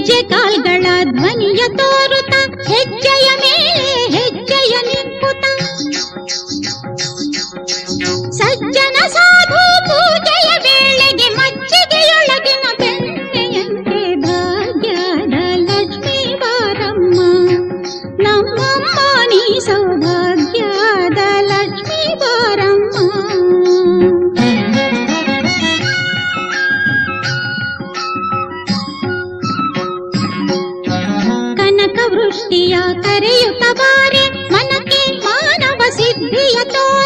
ಹೆಜ್ಜೆ ಕಾಲ್ಗಳ ಧ್ವನಿಯ ತೋರುತ್ತ ಹೆಜ್ಜೆಯ ಮೇಲೆ ಹೆಜ್ಜೆಯ ನಿಂಪುತ ಸಜ್ಜನ ಸಾಧು ಪೂಜೆಯ ವೇಳೆಗೆ ಮಜ್ಜಿಗೆಯೊಳಗಿನ ಬೆಣ್ಣೆಯಂತೆ ಭಾಗ್ಯದ ಲಕ್ಷ್ಮೀ ಬಾರಮ್ಮ ನಮ್ಮಮ್ಮ ನೀ ಸೌಭಾಗ್ಯದ ಲಕ್ಷ್ಮೀ ಬಾರಮ್ಮ. ಕನಕ ವೃಷ್ಟಿಯ ಕರೆಯುತ್ತ ಬಾರೆ ಮನಕ್ಕೆ ಮಾನವ ಸಿದ್ಧಿಯ ತೋರ